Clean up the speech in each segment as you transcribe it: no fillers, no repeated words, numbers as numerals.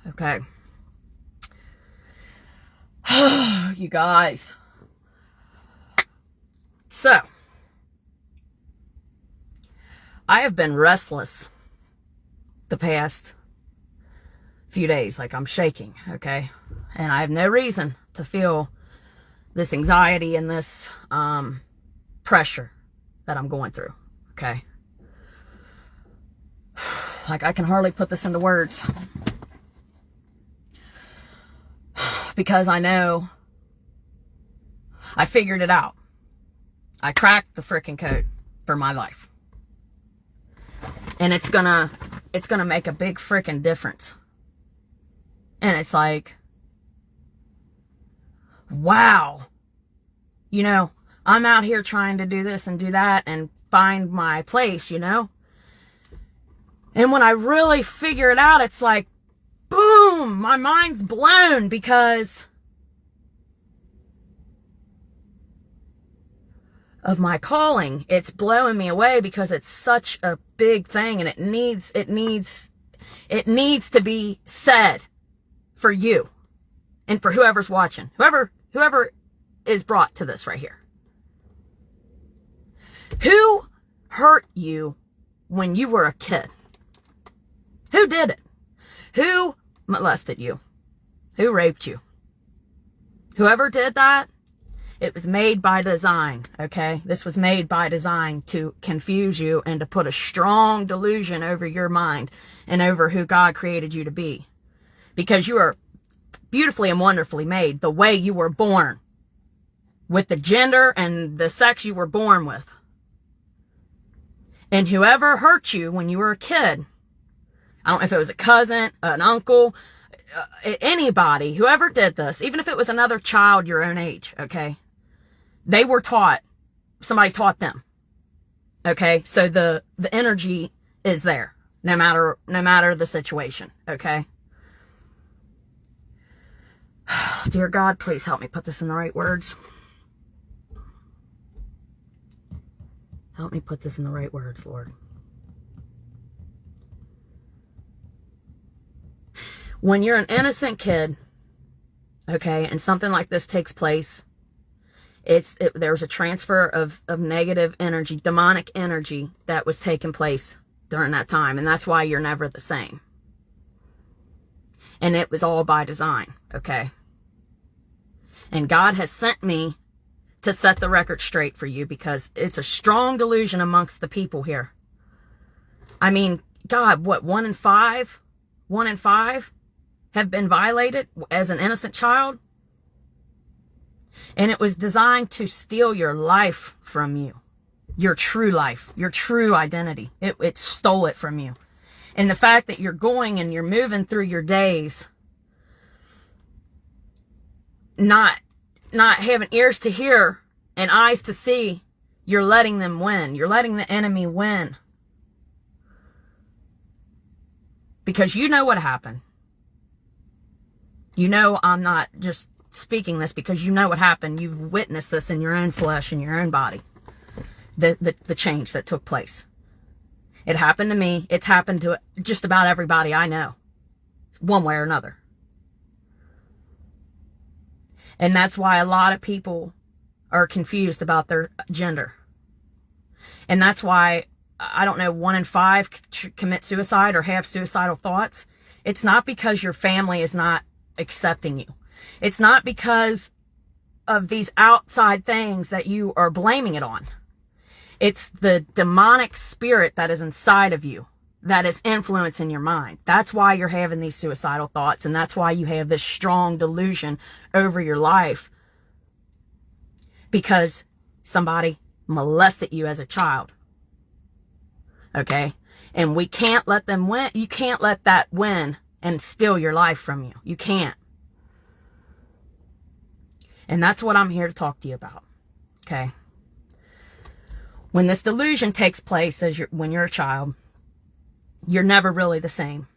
Okay. You guys. So, I have been restless the past few days. Like, I'm shaking, okay? And I have no reason to feel this anxiety and this pressure that I'm going through, okay? Like, I can hardly put this into words. Because I know I figured it out. I cracked the freaking code for my life. And it's gonna make a big freaking difference. And it's like, wow. You know, I'm out here trying to do this and do that and find my place, you know? And when I really figure it out, it's like, boom, my mind's blown because of my calling. It's blowing me away because it's such a big thing and it needs to be said for you and for whoever's watching, whoever is brought to this right here. Who hurt you when you were a kid? Who did it? Who molested you? Who raped you? Whoever did that, it was made by design, okay? This was made by design to confuse you and to put a strong delusion over your mind and over who God created you to be. Because you are beautifully and wonderfully made the way you were born, with the gender and the sex you were born with. And whoever hurt you when you were a kid, I don't know if it was a cousin, an uncle, anybody, whoever did this, even if it was another child your own age, okay? They were taught, somebody taught them, okay? So the energy is there, no matter the situation, okay? Dear God, please help me put this in the right words. Help me put this in the right words, Lord. When you're an innocent kid, okay, and something like this takes place, there's a transfer of negative energy, demonic energy that was taking place during that time. And that's why you're never the same. And it was all by design, okay? And God has sent me to set the record straight for you because it's a strong delusion amongst the people here. I mean, God, what, 1 in 5? 1 in 5 have been violated as an innocent child? And it was designed to steal your life from you. Your true life, your true identity. It stole it from you. And the fact that you're going and you're moving through your days, not having ears to hear and eyes to see, you're letting them win. You're letting the enemy win. Because you know what happened. You know I'm not just speaking this because you know what happened. You've witnessed this in your own flesh, in your own body. The change that took place. It happened to me. It's happened to just about everybody I know. One way or another. And that's why a lot of people are confused about their gender. And that's why, I don't know, 1 in 5 commit suicide or have suicidal thoughts. It's not because your family is not accepting you. It's not because of these outside things that you are blaming it on. It's the demonic spirit that is inside of you that is influencing your mind. That's why you're having these suicidal thoughts, and that's why you have this strong delusion over your life. Because somebody molested you as a child. Okay? And we can't let them win. You can't let that win and steal your life from you. You can't. And that's what I'm here to talk to you about. Okay? When this delusion takes place when you're a child, you're never really the same,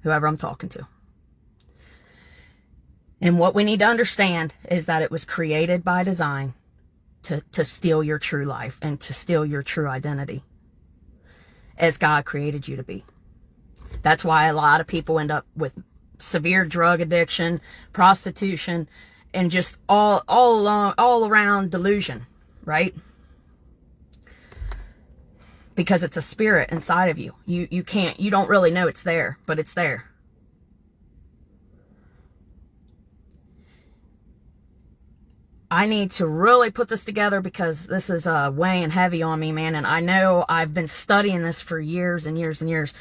whoever I'm talking to. And what we need to understand is that it was created by design to steal your true life and to steal your true identity as God created you to be. That's why a lot of people end up with severe drug addiction, prostitution, and just all around delusion, right? Because it's a spirit inside of you. You don't really know it's there, but it's there. I need to really put this together because this is weighing heavy on me, man. And I know I've been studying this for years and years and years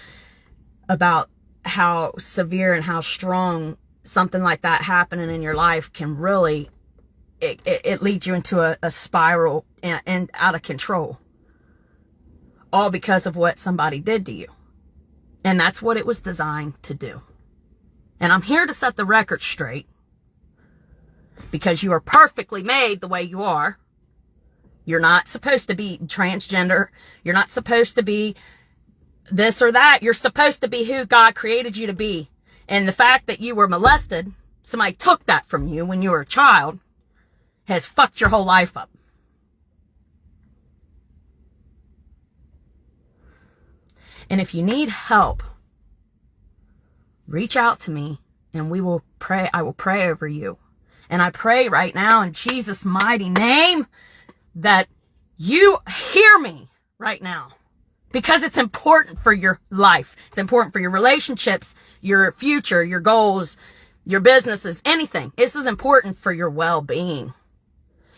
about how severe and how strong something like that happening in your life can really, it leads you into a spiral and out of control. All because of what somebody did to you. And that's what it was designed to do. And I'm here to set the record straight. Because you are perfectly made the way you are. You're not supposed to be transgender. You're not supposed to be this or that. You're supposed to be who God created you to be. And the fact that you were molested, somebody took that from you when you were a child, has fucked your whole life up. And if you need help, reach out to me and we will pray. I will pray over you. And I pray right now in Jesus' mighty name that you hear me right now. Because it's important for your life. It's important for your relationships, your future, your goals, your businesses, anything. This is important for your well-being.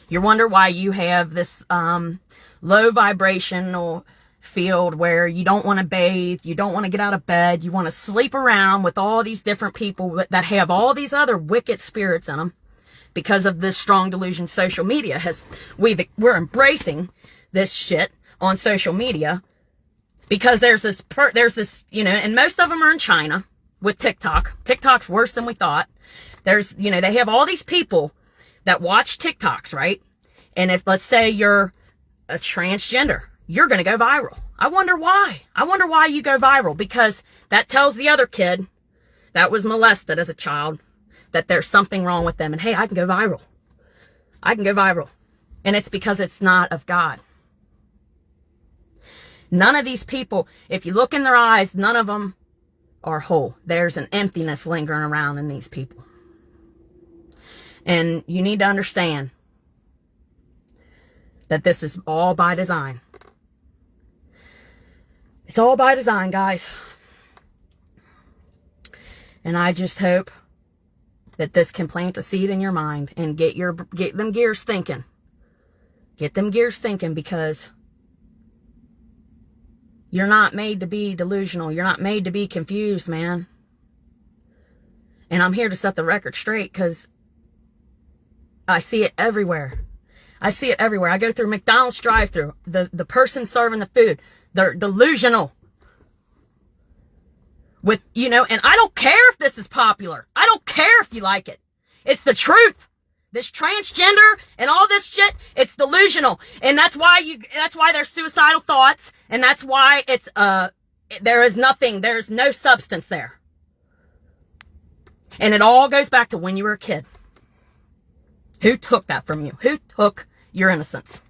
You wonder why you have this low vibrational field where you don't want to bathe, you don't want to get out of bed, you want to sleep around with all these different people that have all these other wicked spirits in them. Because of this strong delusion social media we're embracing this shit on social media because there's this, and most of them are in China with TikTok. TikTok's worse than we thought. They have all these people that watch TikToks, right? And if, let's say you're a transgender, you're going to go viral. I wonder why. I wonder why you go viral, because that tells the other kid that was molested as a child that there's something wrong with them. And hey, I can go viral. I can go viral. And it's because it's not of God. None of these people, if you look in their eyes, none of them are whole. There's an emptiness lingering around in these people. And you need to understand that this is all by design. It's all by design, guys. And I just hope that this can plant a seed in your mind and get them gears thinking. Get them gears thinking, because you're not made to be delusional. You're not made to be confused, man. And I'm here to set the record straight because I see it everywhere. I see it everywhere. I go through McDonald's drive-thru. The person serving the food, they're delusional. And I don't care if this is popular. I don't care if you like it. It's the truth. This transgender and all this shit, it's delusional. And that's why there's suicidal thoughts. And that's why there's no substance there. And it all goes back to when you were a kid. Who took that from you? Who took your innocence?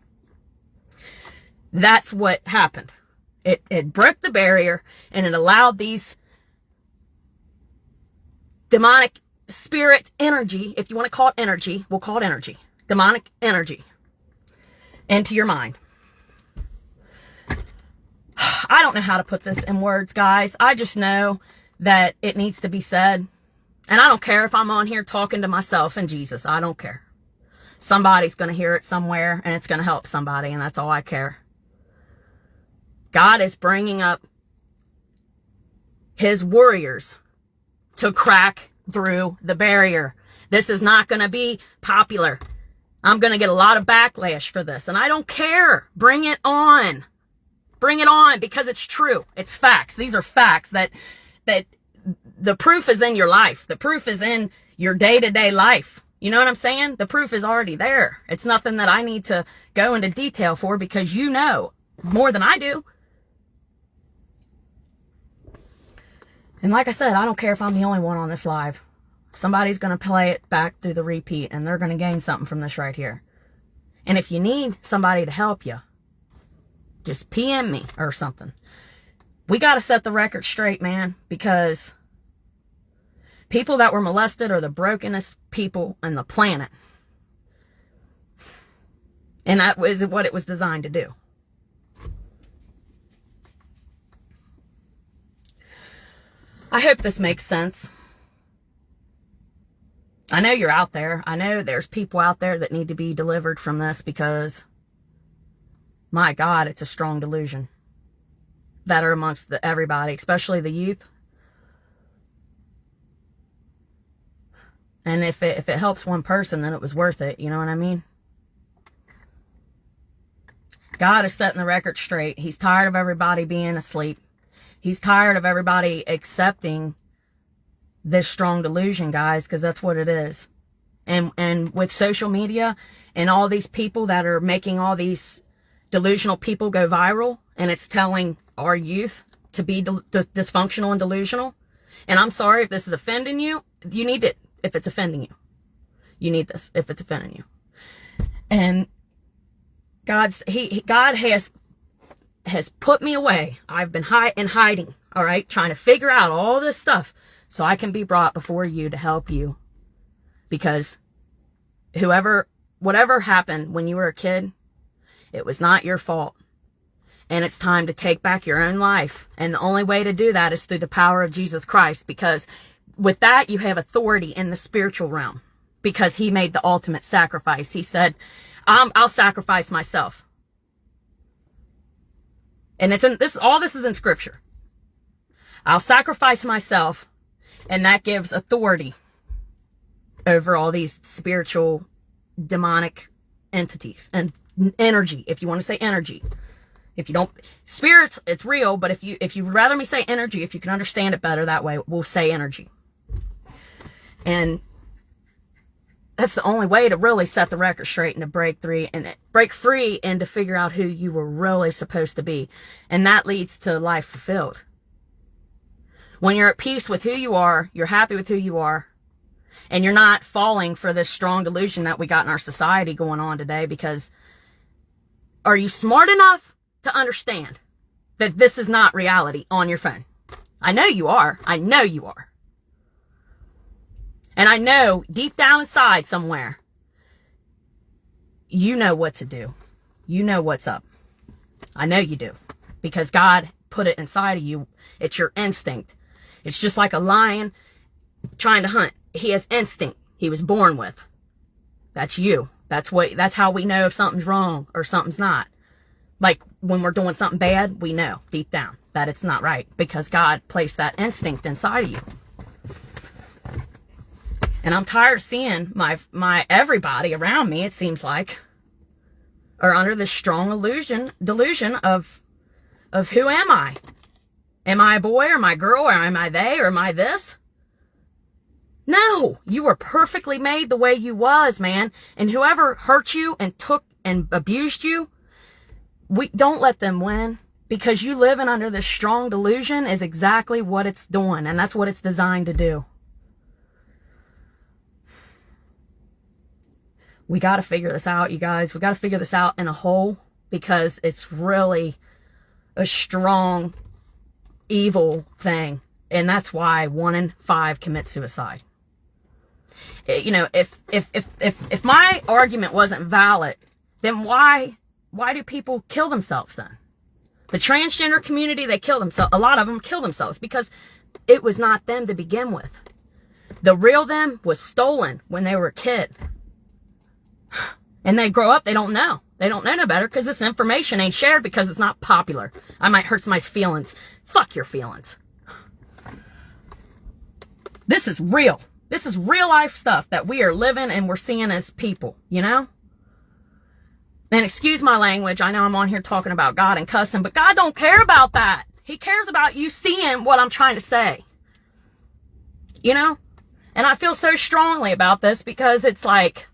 That's what happened. It broke the barrier and it allowed these demonic spirit energy, if you want to call it energy, we'll call it energy. Demonic energy into your mind. I don't know how to put this in words, guys. I just know that it needs to be said. And I don't care if I'm on here talking to myself and Jesus. I don't care. Somebody's going to hear it somewhere and it's going to help somebody, and that's all I care. God is bringing up his warriors to crack through the barrier. This is not going to be popular. I'm going to get a lot of backlash for this, and I don't care. Bring it on. Bring it on, because it's true. It's facts. These are facts that the proof is in your life. The proof is in your day-to-day life. You know what I'm saying? The proof is already there. It's nothing that I need to go into detail for, because you know more than I do. And like I said, I don't care if I'm the only one on this live. Somebody's going to play it back through the repeat, and they're going to gain something from this right here. And if you need somebody to help you, just PM me or something. We got to set the record straight, man, because People that were molested are the brokenest people on the planet. And that was what it was designed to do. I hope this makes sense. I know you're out there. I know there's people out there that need to be delivered from this because, my God, it's a strong delusion that are amongst everybody, especially the youth. And if it helps one person, then it was worth it. You know what I mean? God is setting the record straight. He's tired of everybody being asleep. He's tired of everybody accepting this strong delusion, guys, because that's what it is. And with social media and all these people that are making all these delusional people go viral, and it's telling our youth to be dysfunctional and delusional. And I'm sorry if this is offending you. You need it if it's offending you. You need this if it's offending you. And God has put me away. I've been in hiding, all right, trying to figure out all this stuff so I can be brought before you to help you. Because whatever happened when you were a kid, it was not your fault. And it's time to take back your own life. And the only way to do that is through the power of Jesus Christ. Because with that, you have authority in the spiritual realm. Because he made the ultimate sacrifice. He said, I'll sacrifice myself. And all this is in scripture. I'll sacrifice myself, and that gives authority over all these spiritual demonic entities and energy, if you want to say energy. If you don't, spirits, it's real, but if you'd rather me say energy, if you can understand it better that way, we'll say energy. And that's the only way to really set the record straight and to break free and to figure out who you were really supposed to be. And that leads to life fulfilled. When you're at peace with who you are, you're happy with who you are, and you're not falling for this strong delusion that we got in our society going on today. Because are you smart enough to understand that this is not reality on your phone? I know you are. I know you are. And I know deep down inside somewhere, you know what to do. You know what's up. I know you do. Because God put it inside of you. It's your instinct. It's just like a lion trying to hunt. He has instinct. He was born with. That's you. That's how we know if something's wrong or something's not. Like when we're doing something bad, we know deep down that it's not right. Because God placed that instinct inside of you. And I'm tired of seeing my everybody around me, it seems like, are under this strong delusion of who am I? Am I a boy or am I a girl or am I they or am I this? No, you were perfectly made the way you was, man. And whoever hurt you and took and abused you, don't let them win. Because you living under this strong delusion is exactly what it's doing. And that's what it's designed to do. We got to figure this out, you guys. We got to figure this out in a whole, because it's really a strong, evil thing. And that's why 1 in 5 commit suicide. You know, if my argument wasn't valid, then why do people kill themselves then? The transgender community, they kill themselves. A lot of them kill themselves because it was not them to begin with. The real them was stolen when they were a kid. And they grow up, they don't know. They don't know no better because this information ain't shared because it's not popular. I might hurt somebody's feelings. Fuck your feelings. This is real. This is real life stuff that we are living and we're seeing as people, you know? And excuse my language. I know I'm on here talking about God and cussing, but God don't care about that. He cares about you seeing what I'm trying to say. You know? And I feel so strongly about this because it's like,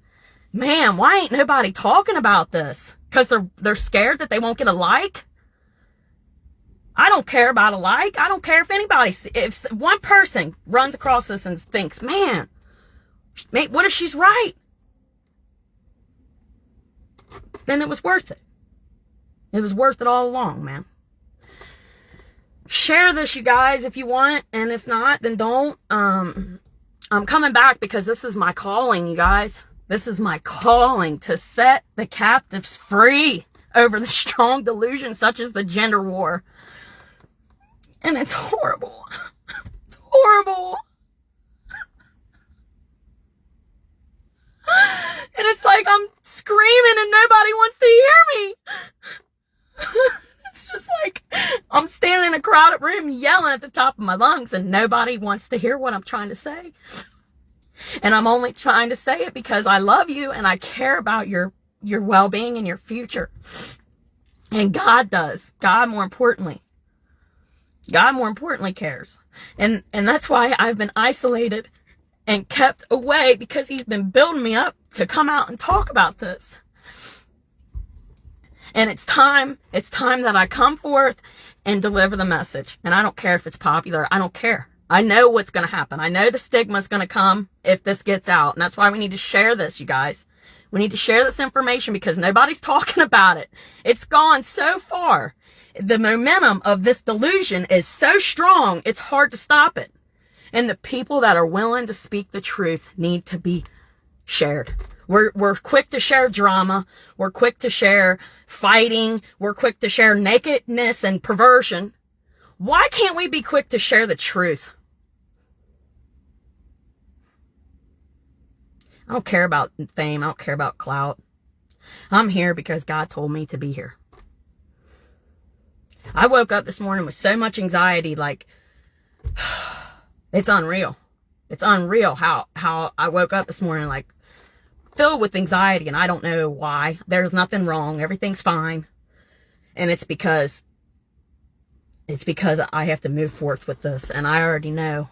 man, why ain't nobody talking about this? Because they're scared that they won't get a like? I don't care about a like. I don't care if one person runs across this and thinks, man, what if she's right? Then it was worth it. It was worth it all along, man. Share this, you guys, if you want. And if not, then don't. I'm coming back because this is my calling, you guys. This is my calling to set the captives free over the strong delusion such as the gender war. And it's horrible. It's horrible. And it's like I'm screaming and nobody wants to hear me. It's just like I'm standing in a crowded room yelling at the top of my lungs and nobody wants to hear what I'm trying to say. And I'm only trying to say it because I love you and I care about your well-being and your future. And God does. God more importantly cares. And that's why I've been isolated and kept away, because he's been building me up to come out and talk about this. And it's time that I come forth and deliver the message. And I don't care if it's popular. I don't care. I know what's going to happen. I know the stigma is going to come if this gets out. And that's why we need to share this, you guys. We need to share this information because nobody's talking about it. It's gone so far. The momentum of this delusion is so strong, it's hard to stop it. And the people that are willing to speak the truth need to be shared. We're quick to share drama. We're quick to share fighting. We're quick to share nakedness and perversion. Why can't we be quick to share the truth? I don't care about fame. I don't care about clout. I'm here because God told me to be here. I woke up this morning with so much anxiety, like, it's unreal. It's unreal how I woke up this morning, like, filled with anxiety, and I don't know why. There's nothing wrong. Everything's fine. And it's because I have to move forth with this, and I already know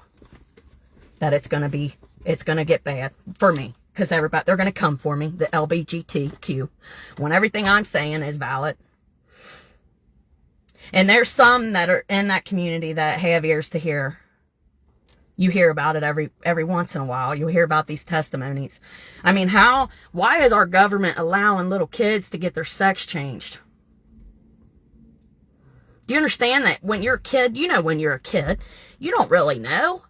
that it's going to get bad for me, because they're going to come for me, the LGBTQ, when everything I'm saying is valid. And there's some that are in that community that have ears to hear. You hear about it every once in a while. You'll hear about these testimonies. I mean, why is our government allowing little kids to get their sex changed? Do you understand that when you're a kid, when you're a kid, you don't really know.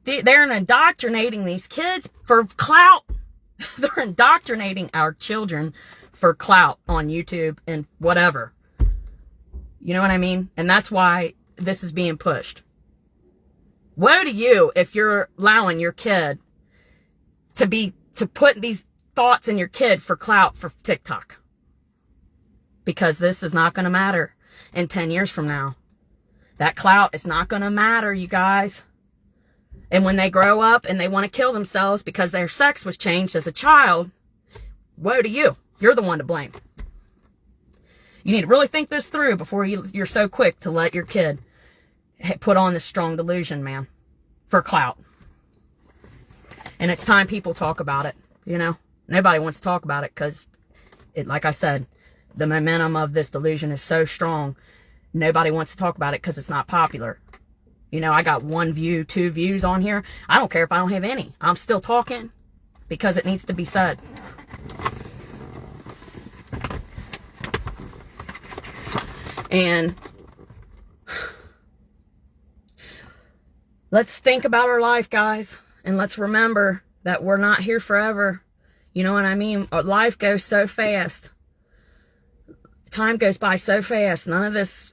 They're indoctrinating these kids for clout. They're indoctrinating our children for clout on YouTube and whatever. You know what I mean? And that's why this is being pushed. Woe to you if you're allowing your kid to put these thoughts in your kid for clout for TikTok. Because this is not going to matter in 10 years from now. That clout is not going to matter, you guys. And when they grow up and they want to kill themselves because their sex was changed as a child, woe to you. You're the one to blame. You need to really think this through before you're so quick to let your kid put on this strong delusion, man, for clout. And it's time people talk about it, Nobody wants to talk about it because, like I said, the momentum of this delusion is so strong. Nobody wants to talk about it because it's not popular. I got 1 view, 2 views on here. I don't care if I don't have any. I'm still talking because it needs to be said. And let's think about our life, guys. And let's remember that we're not here forever. You know what I mean? Our life goes so fast. Time goes by so fast. None of this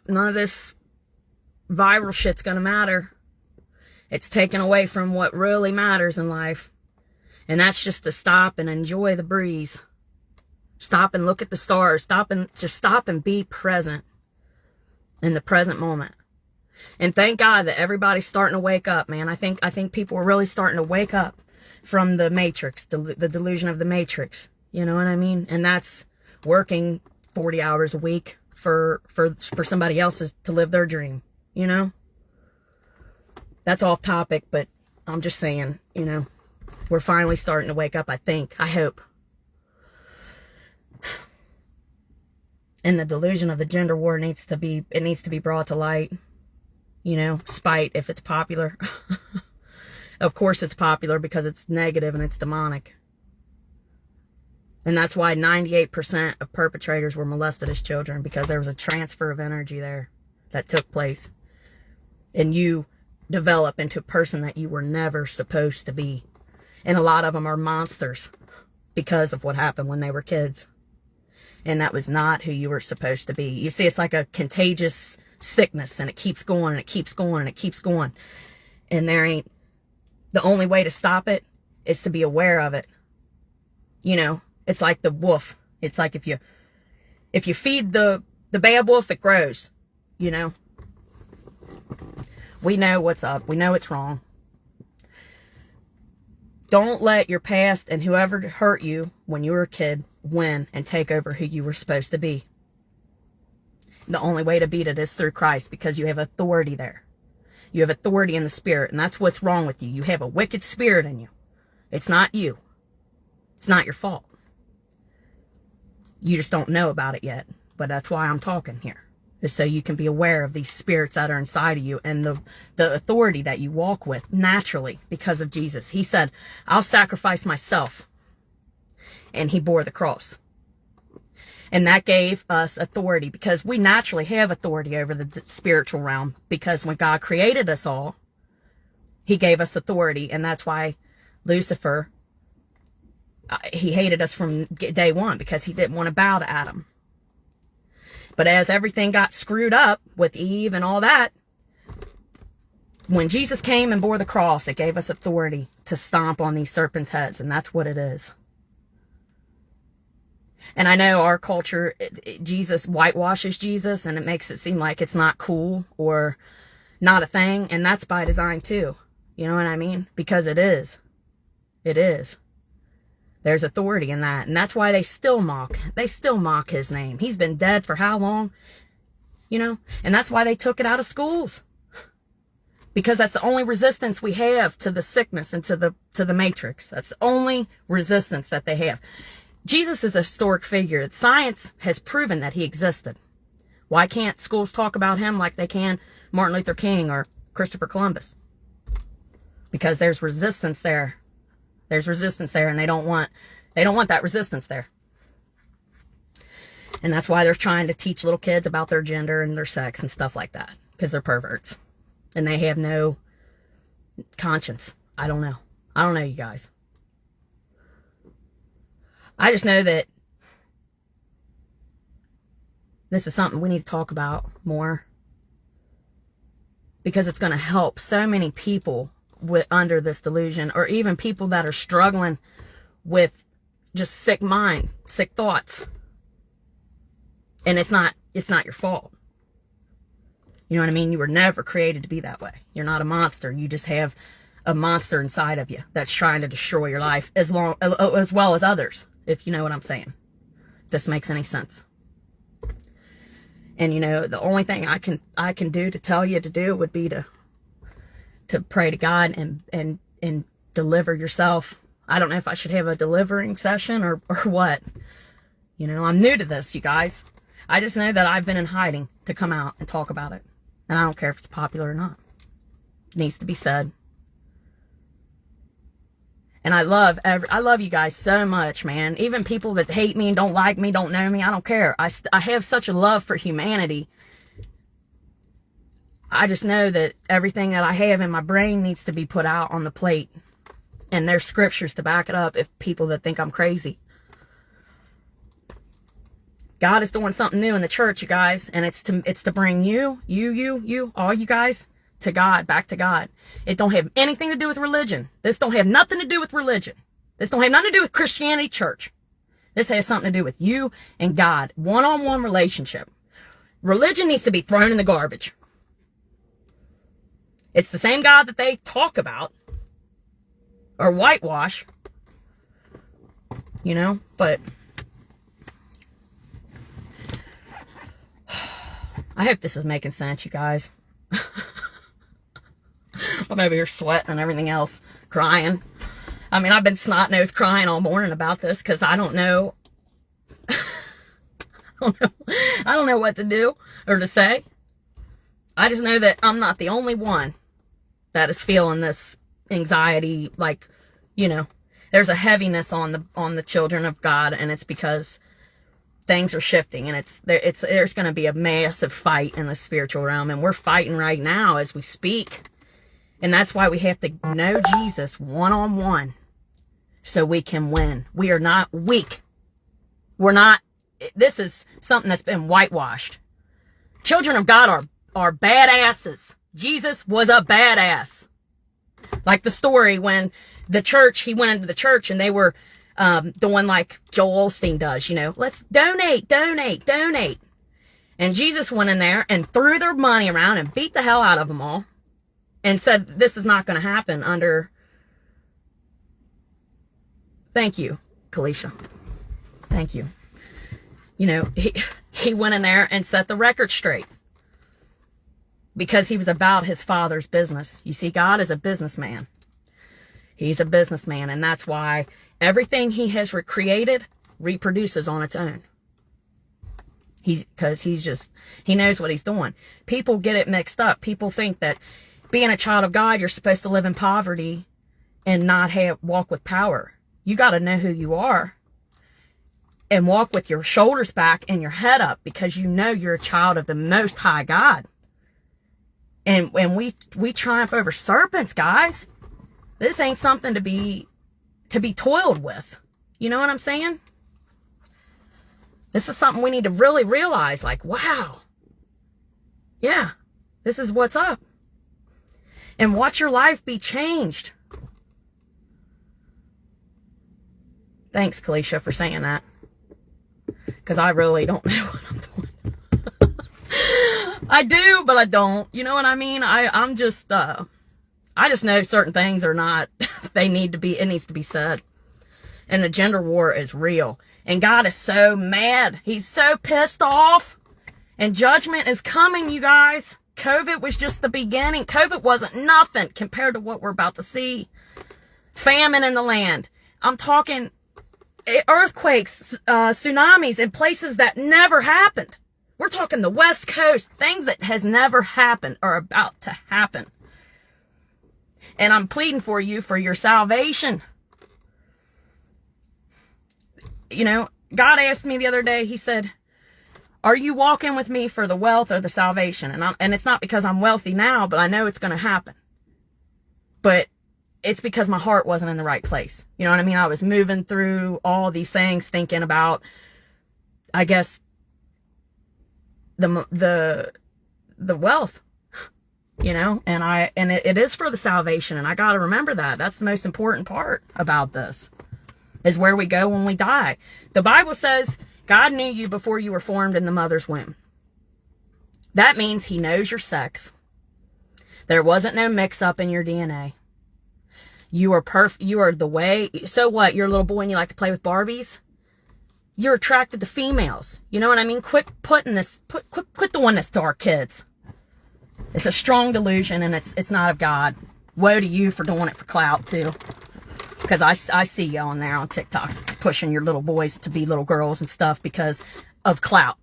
viral shit's gonna matter. It's taken away from what really matters in life. And that's just to stop and enjoy the breeze. Stop and look at the stars. Stop and be present in the present moment. And thank God that everybody's starting to wake up, man. I think people are really starting to wake up from the matrix, the delusion of the matrix. You know what I mean? And that's working 40 hours a week for somebody else's to live their dream, That's off topic, but I'm just saying, we're finally starting to wake up, I think. I hope. And the delusion of the gender war needs to be brought to light. Spite if it's popular. Of course it's popular because it's negative and it's demonic. And that's why 98% of perpetrators were molested as children, because there was a transfer of energy there that took place. And you develop into a person that you were never supposed to be. And a lot of them are monsters because of what happened when they were kids. And that was not who you were supposed to be. You see, it's like a contagious sickness, and it keeps going and it keeps going and it keeps going. And the only way to stop it is to be aware of it. You know, it's like the wolf. It's like if you feed the bad wolf, it grows, you know. We know what's up. We know it's wrong. Don't let your past and whoever hurt you when you were a kid win and take over who you were supposed to be. The only way to beat it is through Christ, because you have authority there. You have authority in the spirit, and that's what's wrong with you. You have a wicked spirit in you. It's not you. It's not your fault. You just don't know about it yet, but that's why I'm talking here, is so you can be aware of these spirits that are inside of you and the authority that you walk with naturally because of Jesus. He said, I'll sacrifice myself. And he bore the cross. And that gave us authority, because we naturally have authority over the spiritual realm, because when God created us all, he gave us authority. And that's why Lucifer, he hated us from day one, because he didn't want to bow to Adam. But as everything got screwed up with Eve and all that, when Jesus came and bore the cross, it gave us authority to stomp on these serpents' heads. And that's what it is. And I know our culture, Jesus whitewashes Jesus, and it makes it seem like it's not cool or not a thing. And that's by design too. You know what I mean? Because it is. It is. There's authority in that. And that's why they still mock. They still mock his name. He's been dead for how long? You know? And that's why they took it out of schools. Because that's the only resistance we have to the sickness and to the matrix. That's the only resistance that they have. Jesus is a historic figure. Science has proven that he existed. Why can't schools talk about him like they can Martin Luther King or Christopher Columbus? Because there's resistance there. There's resistance there, and they don't want that resistance there. And that's why they're trying to teach little kids about their gender and their sex and stuff like that, because they're perverts. And they have no conscience. I don't know. I don't know, you guys. I just know that this is something we need to talk about more, because it's going to help so many people under this delusion, or even people that are struggling with just sick mind, sick thoughts. And it's not your fault. You know what I mean? You were never created to be that way. You're not a monster. You just have a monster inside of you that's trying to destroy your life as well as others. If you know what I'm saying. If this makes any sense. And you know, the only thing I can do to tell you to do would be to pray to God and deliver yourself. I don't know if I should have a delivering session or what. You know, I'm new to this, you guys. I just know that I've been in hiding to come out and talk about it. And I don't care if it's popular or not. It needs to be said. And I love you guys so much, man. Even people that hate me and don't like me, don't know me, I don't care. I have such a love for humanity. I just know that everything that I have in my brain needs to be put out on the plate. And there's scriptures to back it up if people that think I'm crazy. God is doing something new in the church, you guys. And it's to bring you, all you guys, to God, back to God. It don't have anything to do with religion. This don't have nothing to do with religion. This don't have nothing to do with Christianity church. This has something to do with you and God. One-on-one relationship. Religion needs to be thrown in the garbage. It's the same God that they talk about or whitewash, you know, but I hope this is making sense, you guys. I'm over here sweating and everything else, crying. I mean, I've been snot-nosed crying all morning about this because I don't know. I don't know what to do or to say. I just know that I'm not the only one that is feeling this anxiety. Like, you know, there's a heaviness on the children of God, and it's because things are shifting, and there's going to be a massive fight in the spiritual realm, and we're fighting right now as we speak. And that's why we have to know Jesus one-on-one so we can win. We are not weak. This is something that's been whitewashed. Children of God are badasses. Jesus was a badass. Like the story when he went into the church and they were doing like Joel Osteen does, let's donate. And Jesus went in there and threw their money around and beat the hell out of them all and said, this is not going to happen under... Thank you, Kalisha. Thank you. He went in there and set the record straight because he was about his Father's business. You see, God is a businessman. He's a businessman, and that's why everything he has created reproduces on its own. Because he knows what he's doing. People get it mixed up. People think that being a child of God, you're supposed to live in poverty and not walk with power. You got to know who you are and walk with your shoulders back and your head up because you know you're a child of the Most High God. And we triumph over serpents, guys. This ain't something to be toiled with. You know what I'm saying? This is something we need to really realize, like, wow. Yeah, this is what's up. And watch your life be changed. Thanks, Kalisha, for saying that. Because I really don't know what I'm doing. I do, but I don't. You know what I mean? I just know certain things are not, it needs to be said. And the gender war is real. And God is so mad. He's so pissed off. And judgment is coming, you guys. COVID was just the beginning. COVID wasn't nothing compared to what we're about to see. Famine in the land. I'm talking earthquakes, tsunamis in places that never happened. We're talking the West Coast. Things that has never happened are about to happen. And I'm pleading for you for your salvation. God asked me the other day, he said, are you walking with me for the wealth or the salvation? And it's not because I'm wealthy now, but I know it's going to happen. But it's because my heart wasn't in the right place. You know what I mean? I was moving through all these things, thinking about, I guess, the wealth, and it is for the salvation. And I got to remember that. That's the most important part about this. Is where we go when we die. The Bible says God knew you before you were formed in the mother's womb. That means he knows your sex. There wasn't no mix up in your DNA. You are perfect. You are the way. So what? You're a little boy and you like to play with Barbies? You're attracted to females. You know what I mean? Quit doing this to our kids. It's a strong delusion and it's not of God. Woe to you for doing it for clout too. Because I see you on there on TikTok pushing your little boys to be little girls and stuff because of clout.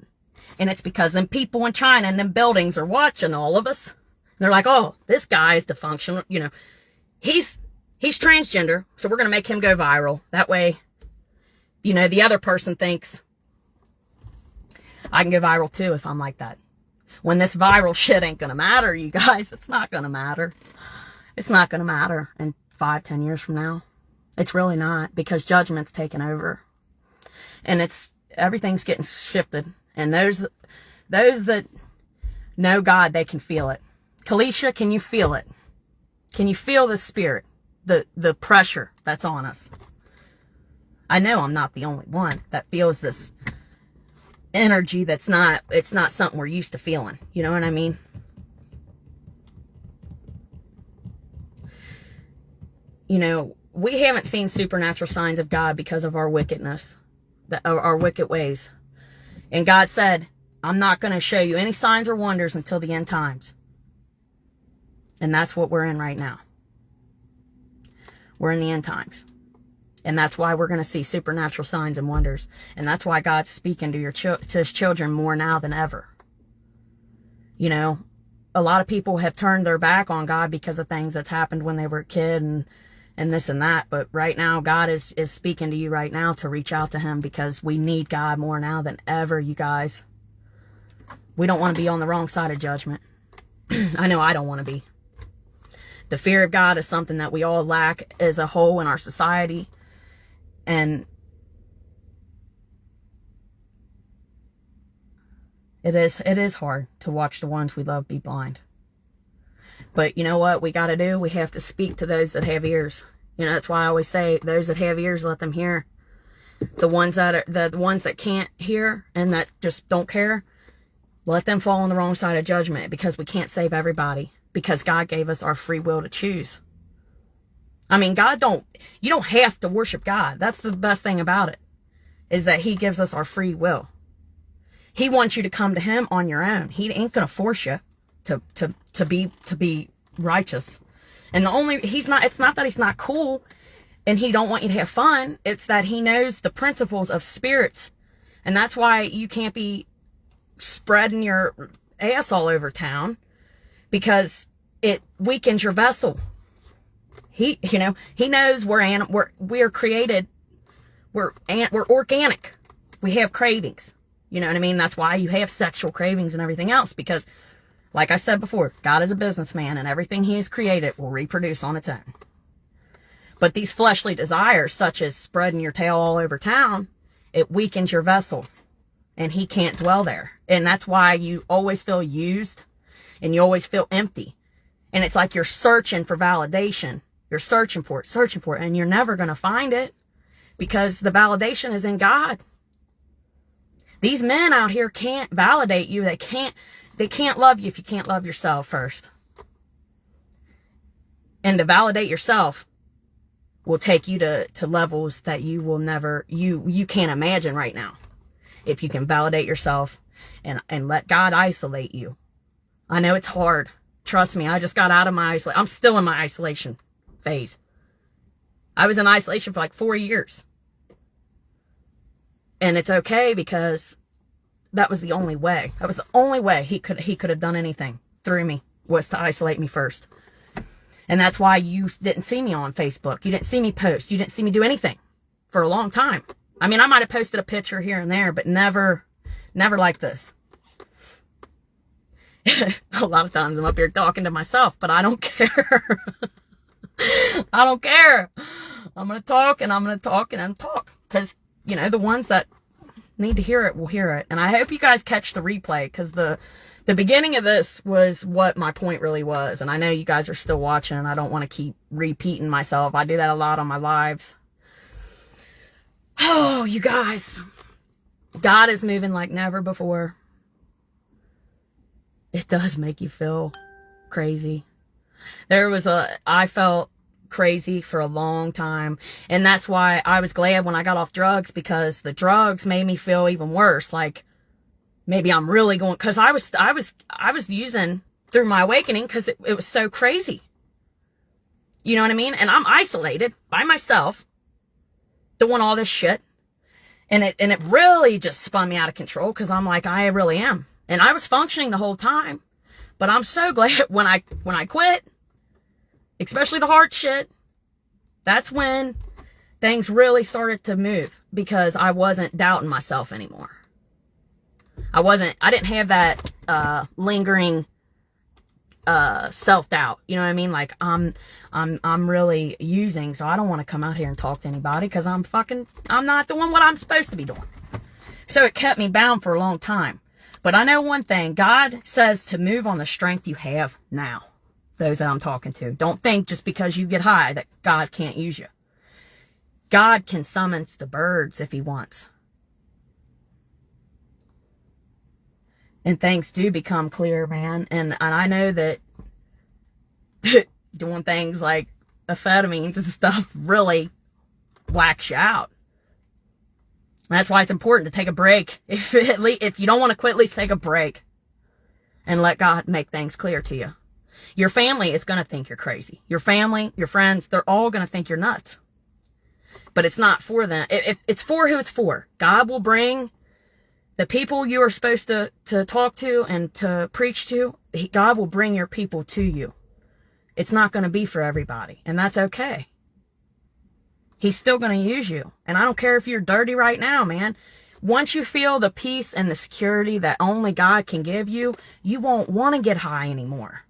And it's because them people in China and them buildings are watching all of us. They're like, oh, this guy is dysfunctional. He's transgender, so we're going to make him go viral. That way, the other person thinks, I can go viral too if I'm like that. When this viral shit ain't going to matter, you guys. It's not going to matter. It's not going to matter in 5-10 years from now. It's really not, because judgment's taken over. And everything's getting shifted. And those that know God, they can feel it. Kalisha, can you feel it? Can you feel the spirit? The pressure that's on us? I know I'm not the only one that feels this energy it's not something we're used to feeling. You know what I mean? We haven't seen supernatural signs of God because of our wickedness, our wicked ways. And God said, I'm not going to show you any signs or wonders until the end times. And that's what we're in right now. We're in the end times. And that's why we're going to see supernatural signs and wonders. And that's why God's speaking to his children more now than ever. A lot of people have turned their back on God because of things that's happened when they were a kid and this and that. But right now, God is speaking to you right now to reach out to him, because we need God more now than ever, you guys. We don't want to be on the wrong side of judgment. I know I don't want to be. The fear of God is something that we all lack as a whole in our society. And it is hard to watch the ones we love be blind. But you know what we got to do? We have to speak to those that have ears. You know, that's why I always say, those that have ears, let them hear. The ones that can't hear and that just don't care, let them fall on the wrong side of judgment, because we can't save everybody, because God gave us our free will to choose. I mean, you don't have to worship God. That's the best thing about it, is that he gives us our free will. He wants you to come to him on your own. He ain't going to force you to be righteous. And it's not that he's not cool and he don't want you to have fun. It's that he knows the principles of spirits. And that's why you can't be spreading your ass all over town, because it weakens your vessel. He knows we are created. We're organic. We have cravings. You know what I mean? That's why you have sexual cravings and everything else, because like I said before, God is a businessman and everything he has created will reproduce on its own. But these fleshly desires, such as spreading your tail all over town, it weakens your vessel and he can't dwell there. And that's why you always feel used and you always feel empty. And it's like you're searching for validation. You're searching for it, and you're never going to find it, because the validation is in God. These men out here can't validate you. They can't love you if you can't love yourself first. And to validate yourself will take you to levels that you will never, you can't imagine right now. If you can validate yourself and let God isolate you. I know it's hard. Trust me, I just got out of my isolation. I'm still in my isolation phase. I was in isolation for like 4 years. And it's okay, because that was the only way. That was the only way he could have done anything through me, was to isolate me first. And that's why you didn't see me on Facebook. You didn't see me post. You didn't see me do anything for a long time. I mean, I might have posted a picture here and there, but never like this. A lot of times I'm up here talking to myself, but I don't care. I don't care. I'm going to talk and I'm going to talk and talk. Because, you know, the ones that need to hear it will hear it. And I hope you guys catch the replay, because the beginning of this was what my point really was. And I know you guys are still watching, and I don't want to keep repeating myself. I do that a lot on my lives. Oh, you guys. God is moving like never before. It does make you feel crazy. I felt crazy for a long time. And that's why I was glad when I got off drugs, because the drugs made me feel even worse. Like, maybe I'm really going, because I was using through my awakening, because it was so crazy. You know what I mean? And I'm isolated by myself, doing all this shit. And it really just spun me out of control, because I'm like, I really am. And I was functioning the whole time. But I'm so glad when I quit, especially the hard shit, that's when things really started to move, because I wasn't doubting myself anymore. I didn't have that lingering self-doubt. You know what I mean? Like, I'm really using, so I don't want to come out here and talk to anybody, because I'm not doing what I'm supposed to be doing. So it kept me bound for a long time. But I know one thing, God says to move on the strength you have now. Those that I'm talking to. Don't think just because you get high that God can't use you. God can summon the birds if he wants. And things do become clear, man. And I know that doing things like amphetamines and stuff really whacks you out. That's why it's important to take a break. If you don't want to quit, at least take a break. And let God make things clear to you. Your family is going to think you're crazy. Your family, your friends, they're all going to think you're nuts. But it's not for them. It's for who it's for. God will bring the people you are supposed to talk to and to preach to. God will bring your people to you. It's not going to be for everybody. And that's okay. He's still going to use you. And I don't care if you're dirty right now, man. Once you feel the peace and the security that only God can give you, you won't want to get high anymore.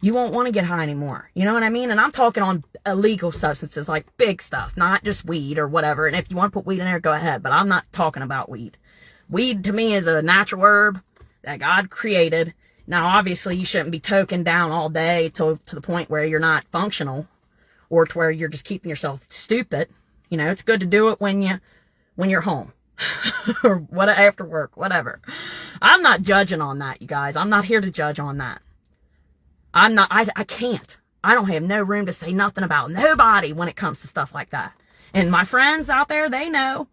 You won't want to get high anymore. You know what I mean? And I'm talking on illegal substances, like big stuff, not just weed or whatever. And if you want to put weed in there, go ahead. But I'm not talking about weed. Weed to me is a natural herb that God created. Now, obviously, you shouldn't be toking down all day to the point where you're not functional or to where you're just keeping yourself stupid. You know, it's good to do it when you're home or what after work, whatever. I'm not judging on that, you guys. I'm not here to judge on that. I can't. I don't have no room to say nothing about nobody when it comes to stuff like that. And my friends out there, they know.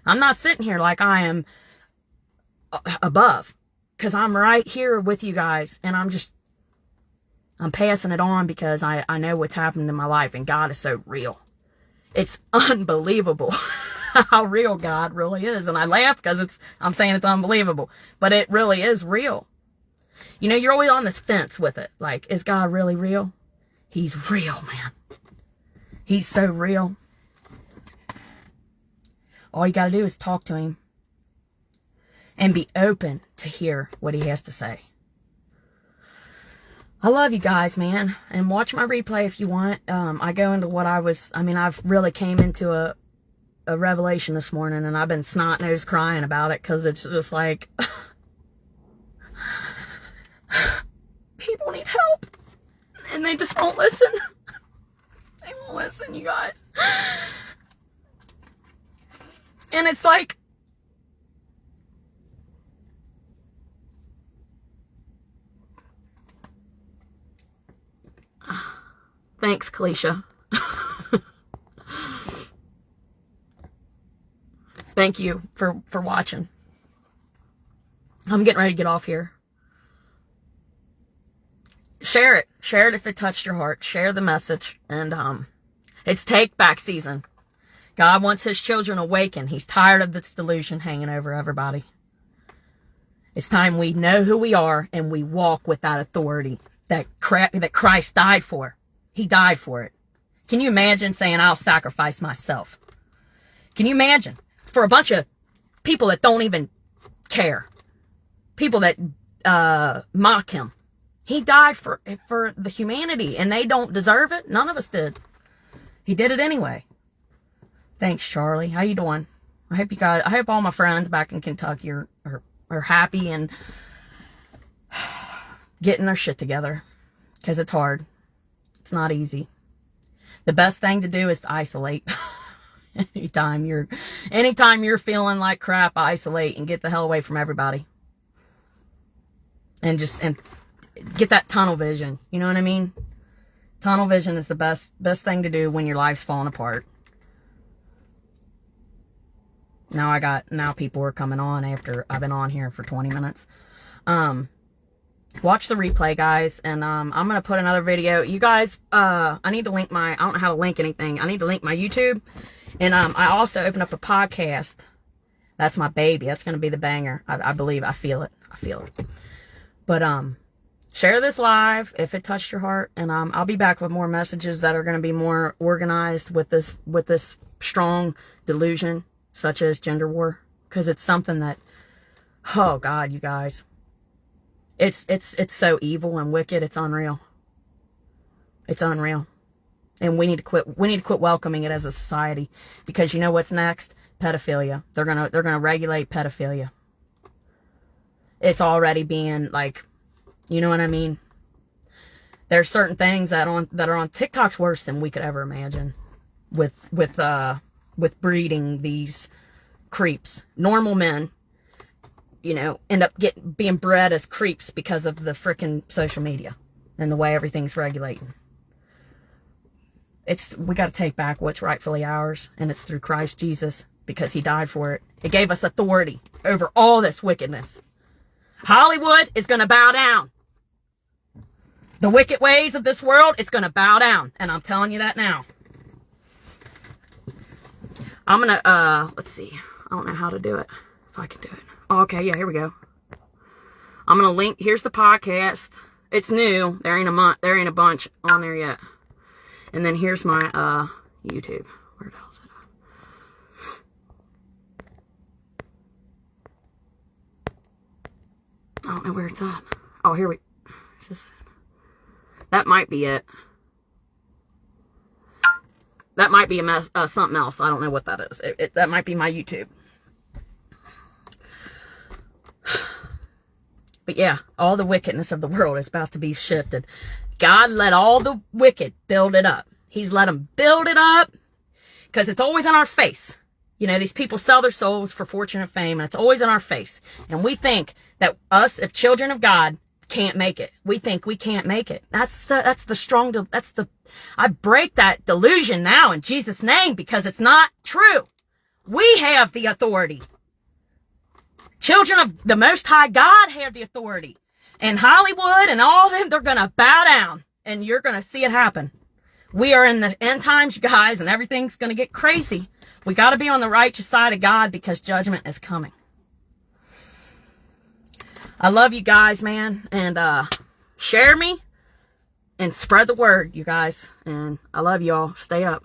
I'm not sitting here like I am above, because I'm right here with you guys, and I'm passing it on because I know what's happened in my life, and God is so real. It's unbelievable how real God really is. And I laugh because I'm saying it's unbelievable, but it really is real. You know, you're always on this fence with it. Like, is God really real? He's real, man. He's so real. All you got to do is talk to him and be open to hear what he has to say. I love you guys, man. And watch my replay if you want. I go into what I've really came into a revelation this morning, and I've been snot-nosed crying about it because it's just like... people need help, and they just won't listen. They won't listen, you guys. And it's like, thanks, Kalisha. Thank you for watching. I'm getting ready to get off here. Share it. Share it if it touched your heart. Share the message. And it's take back season. God wants his children awakened. He's tired of this delusion hanging over everybody. It's time we know who we are and we walk with that authority that Christ died for. He died for it. Can you imagine saying, I'll sacrifice myself? Can you imagine? For a bunch of people that don't even care. People that mock him. He died for the humanity, and they don't deserve it. None of us did. He did it anyway. Thanks, Charlie. How you doing? I hope all my friends back in Kentucky are happy and getting their shit together, because it's hard. It's not easy. The best thing to do is to isolate. Anytime you're feeling like crap, isolate and get the hell away from everybody. And get that tunnel vision. You know what I mean? Tunnel vision is the best thing to do when your life's falling apart. Now people are coming on after I've been on here for 20 minutes. Watch the replay, guys, and I'm going to put another video. You guys, I need to link I don't know how to link anything. I need to link my YouTube, and I also opened up a podcast. That's my baby. That's going to be the banger. I believe. I feel it. But, share this live if it touched your heart, and I'll be back with more messages that are going to be more organized with this strong delusion, such as gender war, because it's something that, oh God, you guys, it's so evil and wicked. It's unreal. It's unreal, and we need to quit. We need to quit welcoming it as a society, because you know what's next? Pedophilia. They're gonna regulate pedophilia. It's already being like. You know what I mean? There's certain things that are on TikTok's worse than we could ever imagine. With breeding these creeps. Normal men, you know, end up being bred as creeps because of the frickin' social media and the way everything's regulating. We got to take back what's rightfully ours, and it's through Christ Jesus, because he died for it. It gave us authority over all this wickedness. Hollywood is going to bow down. The wicked ways of this world, it's going to bow down. And I'm telling you that now. I'm going to, let's see. I don't know how to do it. If I can do it. Oh, okay, yeah, here we go. I'm going to link, here's the podcast. It's new. There ain't a bunch on there yet. And then here's my, YouTube. Where the hell is it? I don't know where it's at. Oh, here we, is this it? That might be it. That might be something else. I don't know what that is. That might be my YouTube. But yeah, all the wickedness of the world is about to be shifted. God let all the wicked build it up. He's let them build it up because it's always in our face. You know, these people sell their souls for fortune and fame, and it's always in our face. And we think that us, if children of God, can't make it. We think we can't make it. I break that delusion now in Jesus' name, because it's not true. We have the authority. Children of the Most High God have the authority. And Hollywood and all of them, they're going to bow down. And you're going to see it happen. We are in the end times, you guys, and everything's going to get crazy. We got to be on the righteous side of God, because judgment is coming. I love you guys, man. And share me and spread the word, you guys. And I love y'all. Stay up.